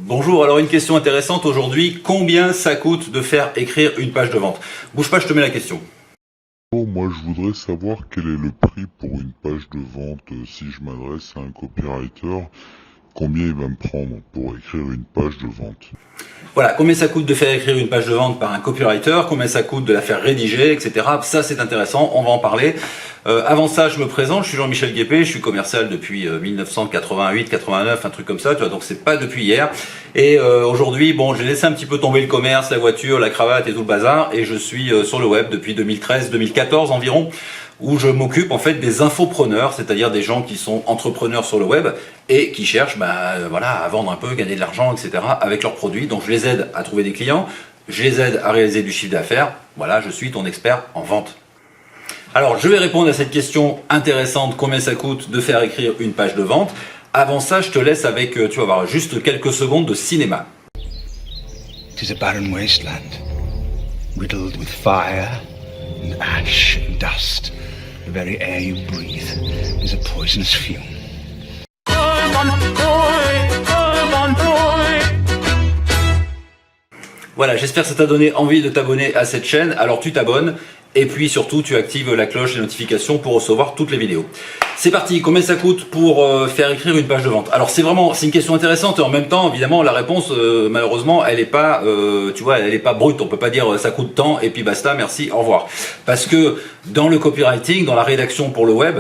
Bonjour, alors une question intéressante aujourd'hui, combien ça coûte de faire écrire une page de vente? Bouge pas, je te mets la question. Moi, je voudrais savoir quel est le prix pour une page de vente si je m'adresse à un copywriter. Combien il va me prendre pour écrire une page de vente? Voilà, combien ça coûte de faire écrire une page de vente par un copywriter, combien ça coûte de la faire rédiger, etc. Ça c'est intéressant, on va en parler. Avant ça, je me présente, je suis Jean-Michel Guépé, je suis commercial depuis 1988-89, un truc comme ça, tu vois, donc c'est pas depuis hier. Et aujourd'hui, bon, j'ai laissé un petit peu tomber le commerce, la voiture, la cravate et tout le bazar, et je suis sur le web depuis 2013-2014 environ, où je m'occupe en fait des infopreneurs, c'est-à-dire des gens qui sont entrepreneurs sur le web et qui cherchent voilà, à vendre un peu, gagner de l'argent, etc. avec leurs produits. Donc je les aide à trouver des clients, je les aide à réaliser du chiffre d'affaires. Voilà, je suis ton expert en vente. Alors je vais répondre à cette question intéressante, combien ça coûte de faire écrire une page de vente. Avant ça, je te laisse avec, tu vas voir, juste quelques secondes de cinéma. It is a barren wasteland, riddled with fire and ash and dust. The very air you breathe is a poisonous fume. Voilà, j'espère que ça t'a donné envie de t'abonner à cette chaîne. Alors tu t'abonnes et puis surtout tu actives la cloche des notifications pour recevoir toutes les vidéos. C'est parti, combien ça coûte pour faire écrire une page de vente? Alors c'est une question intéressante et en même temps évidemment la réponse malheureusement elle est pas tu vois, elle est pas brute. On peut pas dire ça coûte tant et puis basta, merci, au revoir. Parce que dans le copywriting, dans la rédaction pour le web,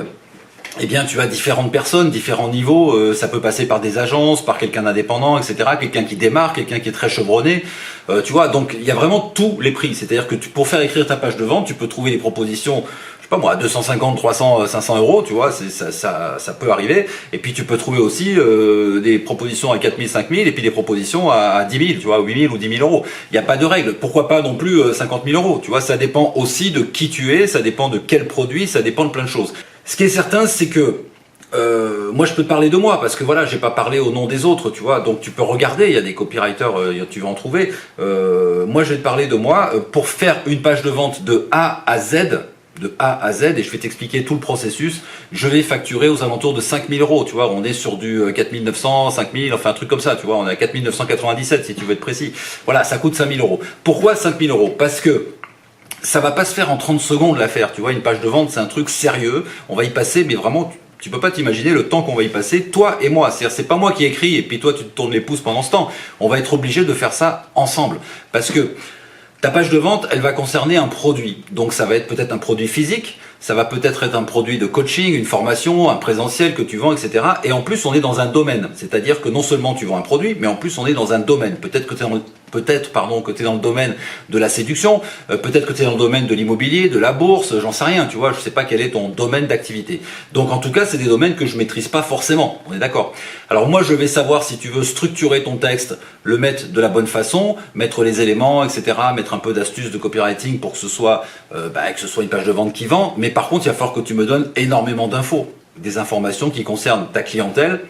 eh bien, tu as différentes personnes, différents niveaux. Ça peut passer par des agences, par quelqu'un d'indépendant, etc. Quelqu'un qui démarre, quelqu'un qui est très chevronné. Tu vois, donc il y a vraiment tous les prix. C'est-à-dire que pour faire écrire ta page de vente, tu peux trouver des propositions, je sais pas moi, à 250, 300, 500 euros. Tu vois, ça peut arriver. Et puis tu peux trouver aussi des propositions à 4000, 5000, et puis des propositions à 10 000, tu vois, 8 000 ou 10 000 euros. Il n'y a pas de règle. Pourquoi pas non plus 50 000 euros? Tu vois, ça dépend aussi de qui tu es, ça dépend de quel produit, ça dépend de plein de choses. Ce qui est certain, c'est que moi je peux te parler de moi parce que voilà, j'ai pas parlé au nom des autres, tu vois. Donc tu peux regarder, il y a des copywriters, tu vas en trouver. Moi je vais te parler de moi pour faire une page de vente de A à Z, et je vais t'expliquer tout le processus. Je vais facturer aux alentours de 5 000 euros, tu vois. On est sur du 4 900, 5 000, enfin un truc comme ça, tu vois. On est à 4 997 si tu veux être précis. Voilà, ça coûte 5 000 euros. Pourquoi 5 000 euros? Parce que ça va pas se faire en 30 secondes l'affaire, tu vois, une page de vente c'est un truc sérieux, on va y passer, mais vraiment, tu peux pas t'imaginer le temps qu'on va y passer, toi et moi, c'est-à-dire c'est pas moi qui écris et puis toi tu te tournes les pouces pendant ce temps, on va être obligé de faire ça ensemble, parce que ta page de vente, elle va concerner un produit, donc ça va être peut-être un produit physique, ça va peut-être être un produit de coaching, une formation, un présentiel que tu vends, etc. Et en plus, on est dans un domaine, c'est-à-dire que non seulement tu vends un produit, mais en plus on est dans un domaine. Peut-être que tu es dans le domaine de la séduction, peut-être que tu es dans le domaine de l'immobilier, de la bourse, j'en sais rien, tu vois, je sais pas quel est ton domaine d'activité. Donc en tout cas, c'est des domaines que je maîtrise pas forcément, on est d'accord. Alors moi, je vais savoir si tu veux structurer ton texte, le mettre de la bonne façon, mettre les éléments, etc., mettre un peu d'astuces de copywriting pour que ce soit une page de vente qui vend, mais par contre, il va falloir que tu me donnes énormément d'infos, des informations qui concernent ta clientèle,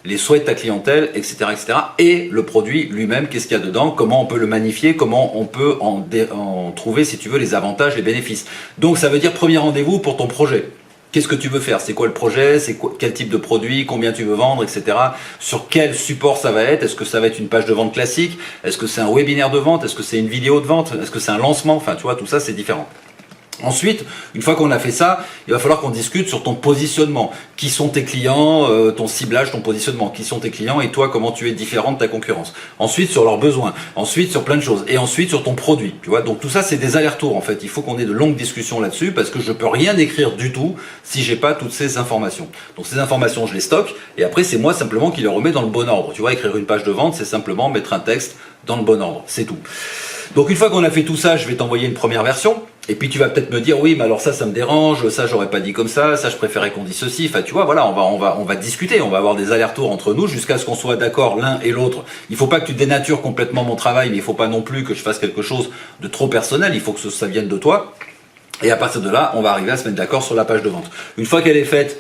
les souhaits de ta clientèle, etc., etc., et le produit lui-même, qu'est-ce qu'il y a dedans, comment on peut le magnifier, comment on peut en trouver, si tu veux, les avantages, les bénéfices. Donc ça veut dire premier rendez-vous pour ton projet. Qu'est-ce que tu veux faire? C'est quoi le projet? Quel type de produit? Combien tu veux vendre, etc. Sur quel support ça va être? Est-ce que ça va être une page de vente classique? Est-ce que c'est un webinaire de vente? Est-ce que c'est une vidéo de vente? Est-ce que c'est un lancement? Enfin, tu vois, tout ça, c'est différent. Ensuite, une fois qu'on a fait ça, il va falloir qu'on discute sur ton positionnement. Qui sont tes clients, ton ciblage, ton positionnement. Qui sont tes clients et toi, comment tu es différent de ta concurrence. Ensuite, sur leurs besoins. Ensuite, sur plein de choses. Et ensuite, sur ton produit. Tu vois, donc tout ça, c'est des allers-retours en fait. Il faut qu'on ait de longues discussions là-dessus parce que je peux rien écrire du tout si j'ai pas toutes ces informations. Donc ces informations, je les stocke et après, c'est moi simplement qui les remets dans le bon ordre. Tu vois, écrire une page de vente, c'est simplement mettre un texte dans le bon ordre. C'est tout. Donc une fois qu'on a fait tout ça, je vais t'envoyer une première version. Et puis tu vas peut-être me dire oui, mais alors ça me dérange, ça j'aurais pas dit comme ça je préférais qu'on dise ceci. Enfin tu vois, voilà, on va discuter, on va avoir des allers-retours entre nous jusqu'à ce qu'on soit d'accord l'un et l'autre. Il faut pas que tu dénatures complètement mon travail, mais il faut pas non plus que je fasse quelque chose de trop personnel. Il faut que ça vienne de toi. Et à partir de là, on va arriver à se mettre d'accord sur la page de vente. Une fois qu'elle est faite,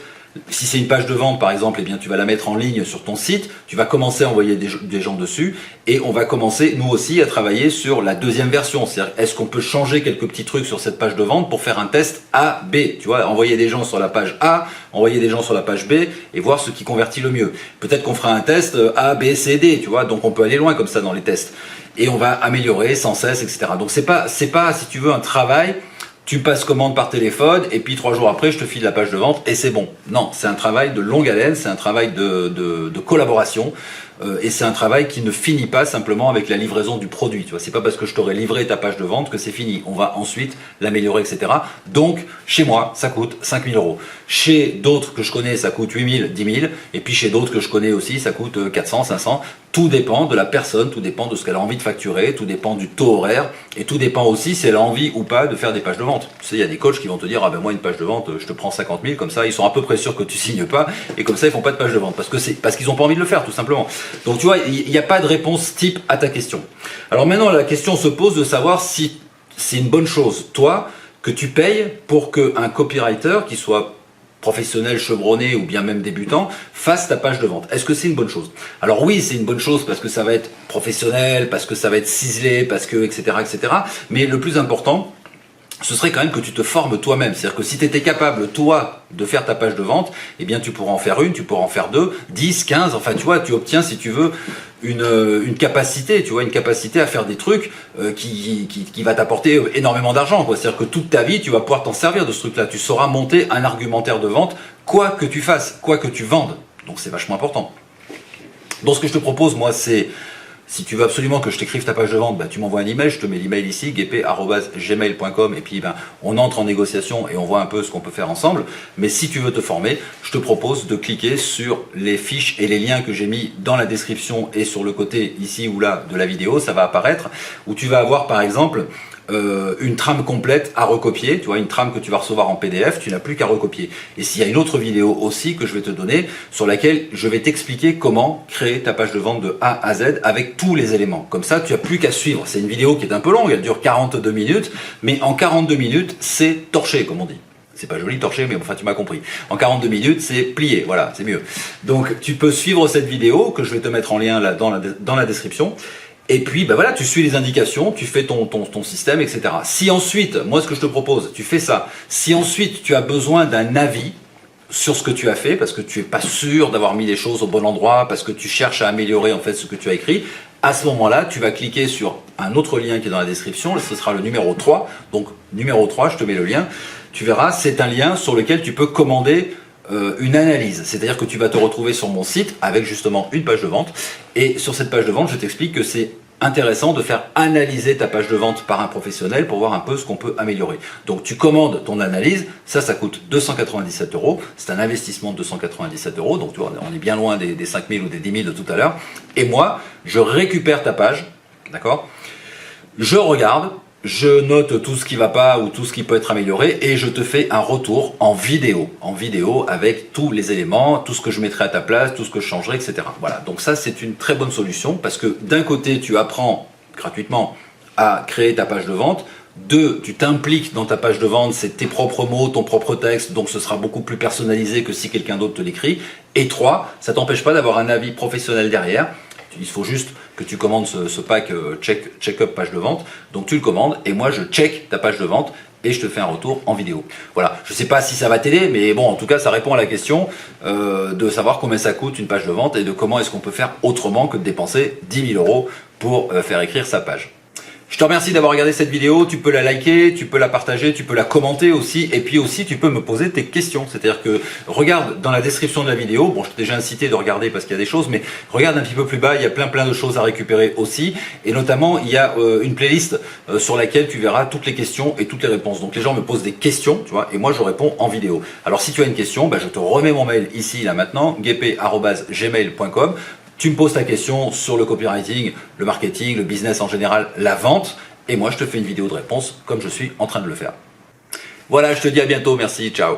Si c'est une page de vente par exemple, eh bien tu vas la mettre en ligne sur ton site, tu vas commencer à envoyer des gens dessus et on va commencer nous aussi à travailler sur la deuxième version. C'est-à-dire est-ce qu'on peut changer quelques petits trucs sur cette page de vente pour faire un test A, B, tu vois, envoyer des gens sur la page A, envoyer des gens sur la page B et voir ce qui convertit le mieux. Peut-être qu'on fera un test A, B, C, D, tu vois, donc on peut aller loin comme ça dans les tests. Et on va améliorer sans cesse, etc. Donc c'est pas, si tu veux, un travail, tu passes commande par téléphone et puis 3 jours après je te file la page de vente et c'est bon. Non, c'est un travail de longue haleine, c'est un travail de collaboration et c'est un travail qui ne finit pas simplement avec la livraison du produit. Tu vois, c'est pas parce que je t'aurai livré ta page de vente que c'est fini. On va ensuite l'améliorer, etc. Donc chez moi, ça coûte 5 000 €. Chez d'autres que je connais, ça coûte 8 000, 10 000. Et puis chez d'autres que je connais aussi, ça coûte 400, 500. Tout dépend de la personne, tout dépend de ce qu'elle a envie de facturer, tout dépend du taux horaire et tout dépend aussi si elle a envie ou pas de faire des pages de vente. Tu sais, il y a des coachs qui vont te dire, ah ben moi une page de vente, je te prends 50 000, comme ça ils sont à peu près sûrs que tu signes pas et comme ça ils font pas de page de vente parce qu'ils ont pas envie de le faire tout simplement. Donc tu vois, il n'y a pas de réponse type à ta question. Alors maintenant la question se pose de savoir si c'est une bonne chose, toi, que tu payes pour qu'un copywriter qui soit professionnel, chevronné ou bien même débutant, fasse ta page de vente. Est-ce que c'est une bonne chose? Alors oui, c'est une bonne chose parce que ça va être professionnel, parce que ça va être ciselé, parce que etc. etc. Mais le plus important, ce serait quand même que tu te formes toi-même. C'est-à-dire que si tu étais capable, toi, de faire ta page de vente, eh bien tu pourras en faire une, tu pourras en faire 2, 10, 15, enfin tu vois, tu obtiens, si tu veux, une capacité, tu vois, une capacité à faire des trucs qui va t'apporter énormément d'argent, quoi. C'est-à-dire que toute ta vie, tu vas pouvoir t'en servir de ce truc-là. Tu sauras monter un argumentaire de vente, quoi que tu fasses, quoi que tu vendes. Donc c'est vachement important. Donc ce que je te propose, moi, c'est... Si tu veux absolument que je t'écrive ta page de vente, tu m'envoies un email, je te mets l'email ici, gp@gmail.com et puis on entre en négociation et on voit un peu ce qu'on peut faire ensemble. Mais si tu veux te former, je te propose de cliquer sur les fiches et les liens que j'ai mis dans la description et sur le côté ici ou là de la vidéo, ça va apparaître, où tu vas avoir par exemple une trame complète à recopier, tu vois, une trame que tu vas recevoir en PDF, tu n'as plus qu'à recopier. Et s'il y a une autre vidéo aussi que je vais te donner, sur laquelle je vais t'expliquer comment créer ta page de vente de A à Z avec tous les éléments. Comme ça, tu n'as plus qu'à suivre. C'est une vidéo qui est un peu longue, elle dure 42 minutes, mais en 42 minutes, c'est torché, comme on dit. C'est pas joli torché, mais enfin tu m'as compris. En 42 minutes, c'est plié, voilà, c'est mieux. Donc tu peux suivre cette vidéo, que je vais te mettre en lien là dans la description. Et puis, voilà, tu suis les indications, tu fais ton système, etc. Si ensuite, moi ce que je te propose, tu fais ça. Si ensuite tu as besoin d'un avis sur ce que tu as fait, parce que tu es pas sûr d'avoir mis les choses au bon endroit, parce que tu cherches à améliorer en fait ce que tu as écrit, à ce moment-là, tu vas cliquer sur un autre lien qui est dans la description, ce sera le numéro 3. Donc, numéro 3, je te mets le lien. Tu verras, c'est un lien sur lequel tu peux commander une analyse, c'est-à-dire que tu vas te retrouver sur mon site avec justement une page de vente et sur cette page de vente je t'explique que c'est intéressant de faire analyser ta page de vente par un professionnel pour voir un peu ce qu'on peut améliorer. Donc tu commandes ton analyse, ça coûte 297 €, c'est un investissement de 297 €, donc tu vois, on est bien loin des 5 000 ou des 10 000 de tout à l'heure, et moi je récupère ta page, d'accord, je regarde, je note tout ce qui va pas ou tout ce qui peut être amélioré et je te fais un retour en vidéo avec tous les éléments, tout ce que je mettrai à ta place, tout ce que je changerai, etc. Voilà, donc ça c'est une très bonne solution parce que d'un côté tu apprends gratuitement à créer ta page de vente, 2, tu t'impliques dans ta page de vente, c'est tes propres mots, ton propre texte, donc ce sera beaucoup plus personnalisé que si quelqu'un d'autre te l'écrit, et 3, ça t'empêche pas d'avoir un avis professionnel derrière. Il faut juste que tu commandes ce pack check-up page de vente. Donc tu le commandes et moi je check ta page de vente et je te fais un retour en vidéo. Voilà, je ne sais pas si ça va t'aider, mais bon, en tout cas ça répond à la question de savoir combien ça coûte une page de vente et de comment est-ce qu'on peut faire autrement que de dépenser 10 000 € pour faire écrire sa page. Je te remercie d'avoir regardé cette vidéo, tu peux la liker, tu peux la partager, tu peux la commenter aussi, et puis aussi tu peux me poser tes questions, c'est-à-dire que regarde dans la description de la vidéo, bon je t'ai déjà incité de regarder parce qu'il y a des choses, mais regarde un petit peu plus bas, il y a plein de choses à récupérer aussi, et notamment il y a une playlist sur laquelle tu verras toutes les questions et toutes les réponses. Donc les gens me posent des questions, tu vois, et moi je réponds en vidéo. Alors si tu as une question, je te remets mon mail ici, là maintenant, gp@gmail.com. Tu me poses ta question sur le copywriting, le marketing, le business en général, la vente, et moi je te fais une vidéo de réponse comme je suis en train de le faire. Voilà, je te dis à bientôt, merci, ciao.